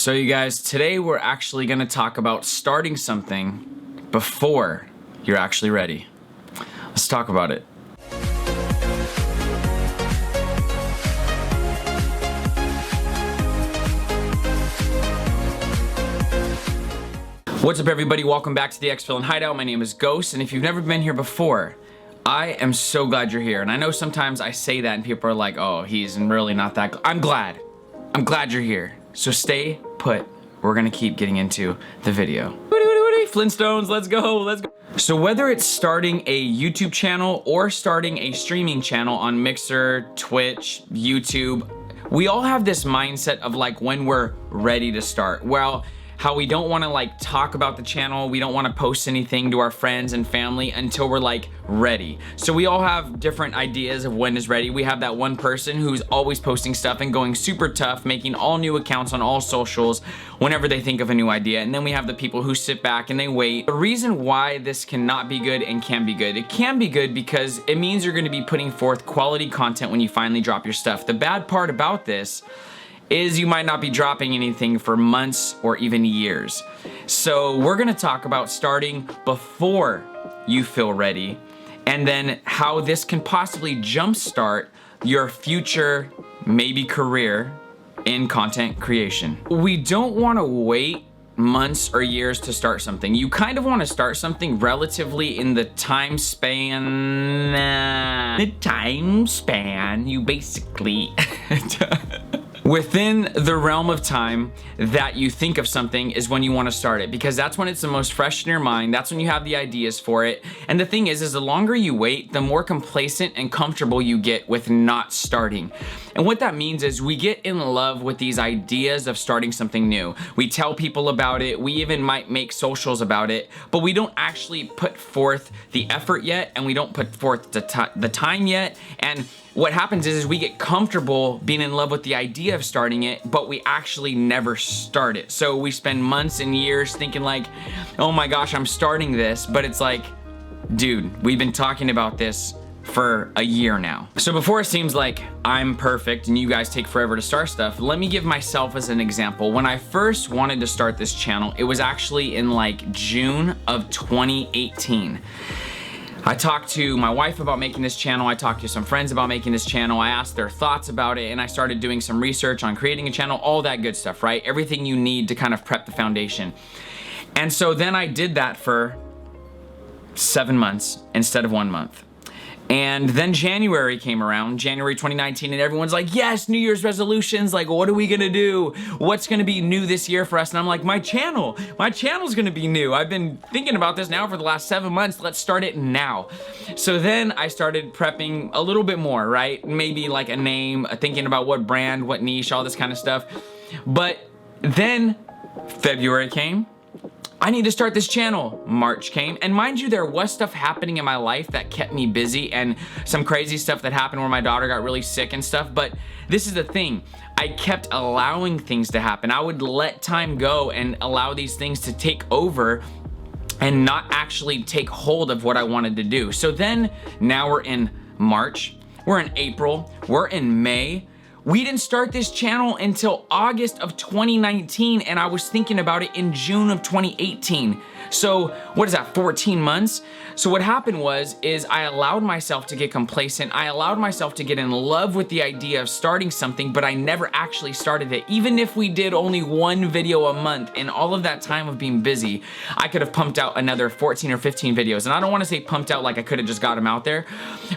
So you guys, today we're actually going to talk about starting something before you're actually ready. Let's talk about it. What's up everybody, welcome back to the X-Fill and Hideout. My name is Ghost, and if you've never been here before, I am so glad you're here. And I know sometimes I say that and people are like, oh, he's really not that I'm glad you're here. So stay put. We're gonna keep getting into the video. Flintstones, let's go. So whether it's starting a YouTube channel or starting a streaming channel on Mixer, Twitch, YouTube, we all have this mindset of like when we're ready to start. Well, how we don't want to like talk about the channel, we don't want to post anything to our friends and family until we're like ready. So we all have different ideas of when is ready. We have that one person who's always posting stuff and going super tough, making all new accounts on all socials whenever they think of a new idea. And then we have the people who sit back and they wait. The reason why this cannot be good and can be good, it can be good because it means you're going to be putting forth quality content when you finally drop your stuff. The bad part about this is you might not be dropping anything for months or even years. So we're gonna talk about starting before you feel ready, and then how this can possibly jumpstart your future, maybe career in content creation. We don't wanna wait months or years to start something. You kind of want to start something relatively in the time span, you basically within the realm of time that you think of something is when you want to start it, because that's when it's the most fresh in your mind. That's when you have the ideas for it. And the thing is the longer you wait, the more complacent and comfortable you get with not starting. And what that means is we get in love with these ideas of starting something new. We tell people about it. We even might make socials about it, but we don't actually put forth the effort yet, and we don't put forth the time yet. And what happens is we get comfortable being in love with the idea of starting it, but we actually never start it. So we spend months and years thinking like, oh my gosh, I'm starting this. But it's like, dude, we've been talking about this for a year now. So before it seems like I'm perfect and you guys take forever to start stuff, let me give myself as an example. When I first wanted to start this channel, it was actually in like June of 2018. I talked to my wife about making this channel. I talked to some friends about making this channel. I asked their thoughts about it, and I started doing some research on creating a channel, all that good stuff, right? Everything you need to kind of prep the foundation. And so then I did that for 7 months instead of 1 month. And then January came around, January 2019, and everyone's like, yes, New Year's resolutions, like, what are we gonna do? What's gonna be new this year for us? And I'm like, my channel's gonna be new. I've been thinking about this now for the last 7 months. Let's start it now. So then I started prepping a little bit more, right? Maybe like a name, thinking about what brand, what niche, all this kind of stuff. But then February came. I need to start this channel. March came, and mind you, there was stuff happening in my life that kept me busy, and some crazy stuff that happened where my daughter got really sick and stuff. But this is the thing, I kept allowing things to happen. I would let time go and allow these things to take over and not actually take hold of what I wanted to do. So then now we're in March, we're in April, we're in May. We didn't start this channel until August of 2019, and I was thinking about it in June of 2018. So what is that, 14 months? So what happened is I allowed myself to get complacent. I allowed myself to get in love with the idea of starting something, but I never actually started it. Even if we did only one video a month, in all of that time of being busy, I could have pumped out another 14 or 15 videos. And I don't want to say pumped out like I could have just got them out there,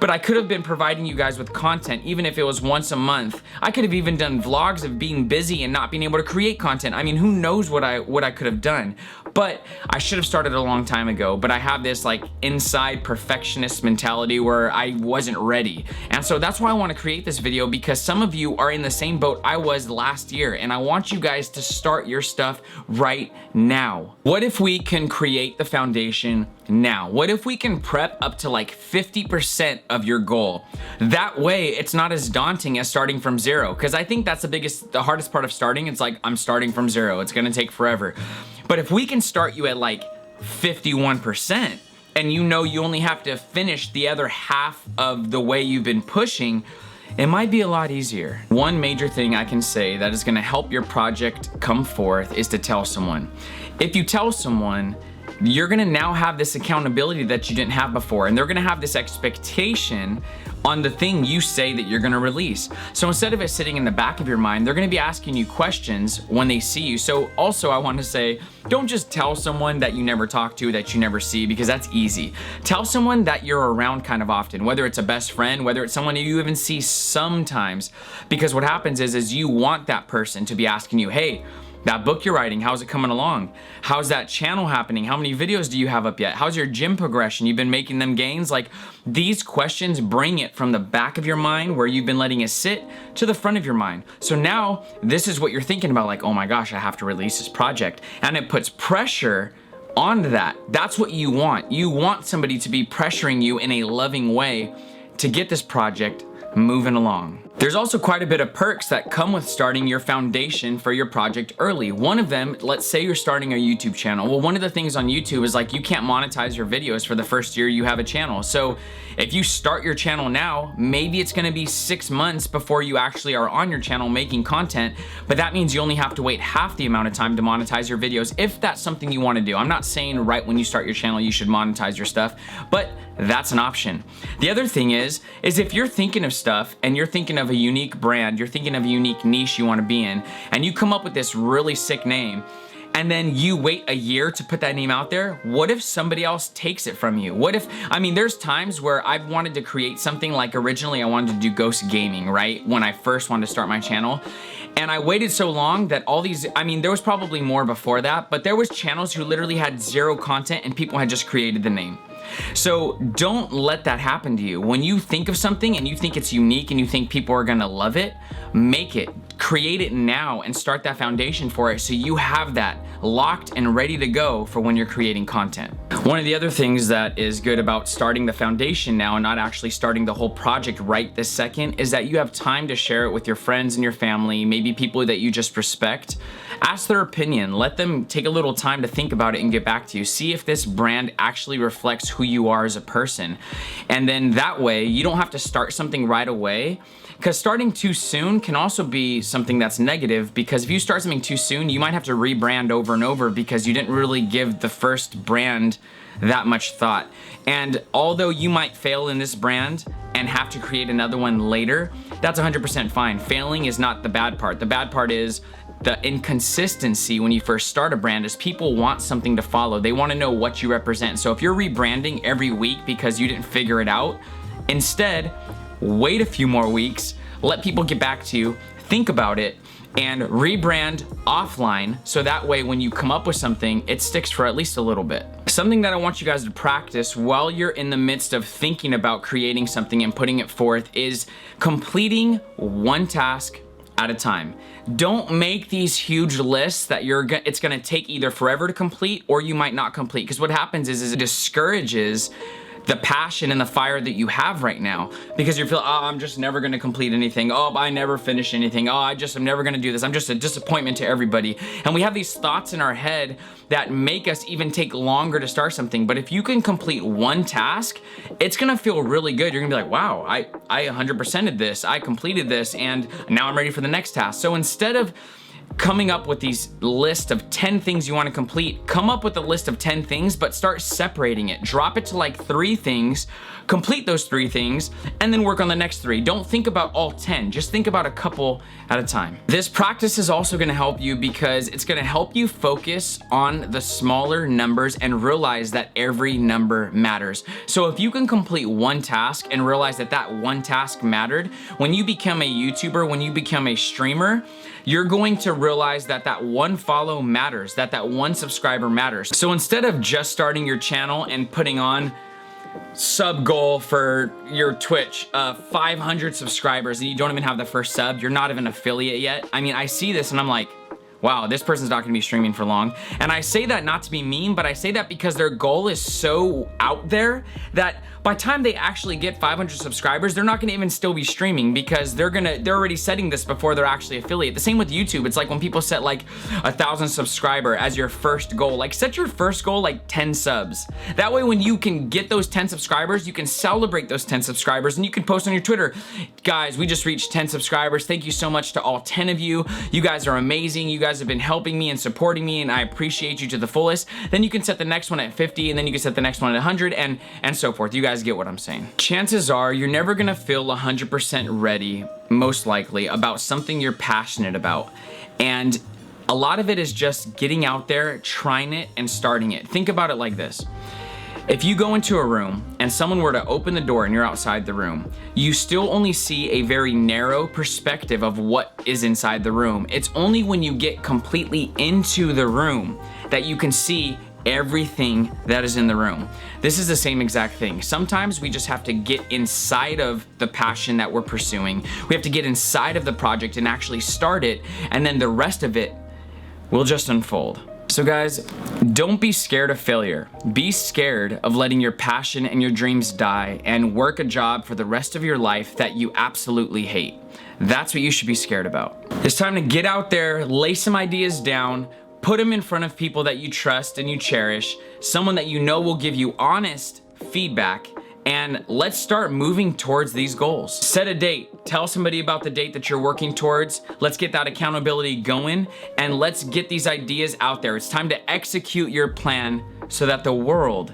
but I could have been providing you guys with content, even if it was once a month. I could have even done vlogs of being busy and not being able to create content. I mean, who knows what I could have done. But I should have started a long time ago, but I have this like inside perfectionist mentality where I wasn't ready. And so that's why I want to create this video, because some of you are in the same boat I was last year, and I want you guys to start your stuff right now. What if we can create the foundation now? What if we can prep up to like 50% of your goal? That way it's not as daunting as starting from zero, because I think that's the hardest part of starting. It's like, I'm starting from zero, it's gonna take forever. But if we can start you at like 51%, and you know you only have to finish the other half of the way you've been pushing, it might be a lot easier. One major thing I can say that is gonna help your project come forth is to tell someone. If you tell someone, you're gonna now have this accountability that you didn't have before, and they're gonna have this expectation on the thing you say that you're gonna release. So instead of it sitting in the back of your mind, they're gonna be asking you questions when they see you. So also I want to say, don't just tell someone that you never talk to, that you never see, because that's easy. Tell someone that you're around kind of often, whether it's a best friend, whether it's someone you even see sometimes, because what happens is you want that person to be asking you, hey, that book you're writing, how's it coming along? How's that channel happening? How many videos do you have up yet? How's your gym progression? You've been making them gains? Like, these questions bring it from the back of your mind where you've been letting it sit to the front of your mind. So now this is what you're thinking about, like, oh my gosh, I have to release this project. And it puts pressure on that. That's what you want. You want somebody to be pressuring you in a loving way to get this project moving along. There's also quite a bit of perks that come with starting your foundation for your project early. One of them, let's say you're starting a YouTube channel. Well, one of the things on YouTube is like you can't monetize your videos for the first year you have a channel. So if you start your channel now, maybe it's gonna be 6 months before you actually are on your channel making content, but that means you only have to wait half the amount of time to monetize your videos if that's something you wanna do. I'm not saying right when you start your channel you should monetize your stuff, but that's an option. The other thing is if you're thinking of stuff and you're thinking of a unique brand, you're thinking of a unique niche you want to be in, and you come up with this really sick name, and then you wait a year to put that name out there, what if somebody else takes it from you? What if, I mean, there's times where I've wanted to create something, like originally I wanted to do ghost gaming, right? When I first wanted to start my channel. And I waited so long that all these, I mean, there was probably more before that, but there was channels who literally had 0 content and people had just created the name. So don't let that happen to you. When you think of something and you think it's unique and you think people are gonna love it, make it, create it now and start that foundation for it so you have that locked and ready to go for when you're creating content. One of the other things that is good about starting the foundation now and not actually starting the whole project right this second is that you have time to share it with your friends and your family, maybe people that you just respect. Ask their opinion, let them take a little time to think about it and get back to you. See if this brand actually reflects who you are as a person. And then that way, you don't have to start something right away, because starting too soon can also be something that's negative, because if you start something too soon, you might have to rebrand over and over because you didn't really give the first brand that much thought. And although you might fail in this brand and have to create another one later, that's 100% fine. Failing is not the bad part. The bad part is the inconsistency when you first start a brand is people want something to follow. They want to know what you represent. So if you're rebranding every week because you didn't figure it out, instead, wait a few more weeks, let people get back to you, think about it, and rebrand offline so that way when you come up with something, it sticks for at least a little bit. Something that I want you guys to practice while you're in the midst of thinking about creating something and putting it forth is completing one task at a time. Don't make these huge lists that it's gonna take either forever to complete or you might not complete, because what happens is it discourages the passion and the fire that you have right now, because you feel, oh, I'm just never gonna complete anything. Oh, I never finish anything. Oh, I'm never gonna do this. I'm just a disappointment to everybody. And we have these thoughts in our head that make us even take longer to start something. But if you can complete one task, it's gonna feel really good. You're gonna be like, wow, I 100%ed this. I completed this, and now I'm ready for the next task. So instead of coming up with these list of 10 things you want to complete, come up with a list of 10 things, but start separating it. Drop it to like 3 things, complete those 3 things, and then work on the next 3. Don't think about all 10, just think about a couple at a time. This practice is also going to help you because it's going to help you focus on the smaller numbers and realize that every number matters. So if you can complete one task and realize that that one task mattered, when you become a YouTuber, when you become a streamer, you're going to realize that that one follow matters, that that one subscriber matters. So instead of just starting your channel and putting on sub goal for your Twitch, 500 subscribers, and you don't even have the first sub, you're not even an affiliate yet. I mean, I see this and I'm like, wow, this person's not gonna be streaming for long. And I say that not to be mean, but I say that because their goal is so out there that by the time they actually get 500 subscribers, they're not gonna even still be streaming because they're already setting this before they're actually affiliate. The same with YouTube. It's like when people set like 1,000 subscriber as your first goal, like set your first goal like 10 subs. That way when you can get those 10 subscribers, you can celebrate those 10 subscribers and you can post on your Twitter, guys, we just reached 10 subscribers. Thank you so much to all 10 of you. You guys are amazing. You guys have been helping me and supporting me and I appreciate you to the fullest. Then you can set the next one at 50 and then you can set the next one at 100 and so forth. You guys get what I'm saying. Chances are you're never gonna feel 100% ready, most likely, about something you're passionate about. And a lot of it is just getting out there, trying it, and starting it. Think about it like this. If you go into a room and someone were to open the door and you're outside the room, you still only see a very narrow perspective of what is inside the room. It's only when you get completely into the room that you can see everything that is in the room. This is the same exact thing. Sometimes we just have to get inside of the passion that we're pursuing. We have to get inside of the project and actually start it, and then the rest of it will just unfold. So guys, don't be scared of failure. Be scared of letting your passion and your dreams die and work a job for the rest of your life that you absolutely hate. That's what you should be scared about. It's time to get out there, lay some ideas down, put them in front of people that you trust and you cherish, someone that you know will give you honest feedback, and let's start moving towards these goals. Set a date. Tell somebody about the date that you're working towards. Let's get that accountability going and let's get these ideas out there. It's time to execute your plan so that the world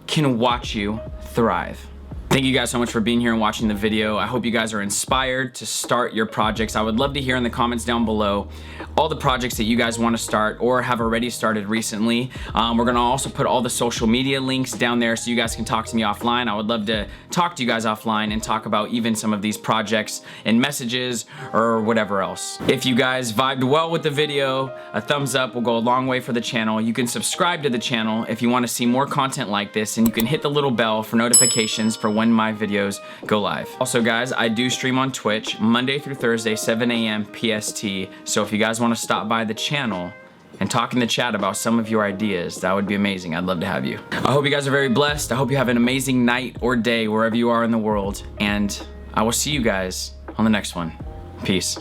can watch you thrive. Thank you guys so much for being here and watching the video. I hope you guys are inspired to start your projects. I would love to hear in the comments down below all the projects that you guys want to start or have already started recently. We're gonna also put all the social media links down there so you guys can talk to me offline. I would love to talk to you guys offline and talk about even some of these projects in messages or whatever else. If you guys vibed well with the video, a thumbs up will go a long way for the channel. You can subscribe to the channel if you want to see more content like this, and you can hit the little bell for notifications for when my videos go live. Also guys, I do stream on Twitch Monday through Thursday, 7 a.m. PST. So if you guys want to stop by the channel and talk in the chat about some of your ideas, that would be amazing. I'd love to have you. I hope you guys are very blessed. I hope you have an amazing night or day wherever you are in the world. And I will see you guys on the next one. Peace.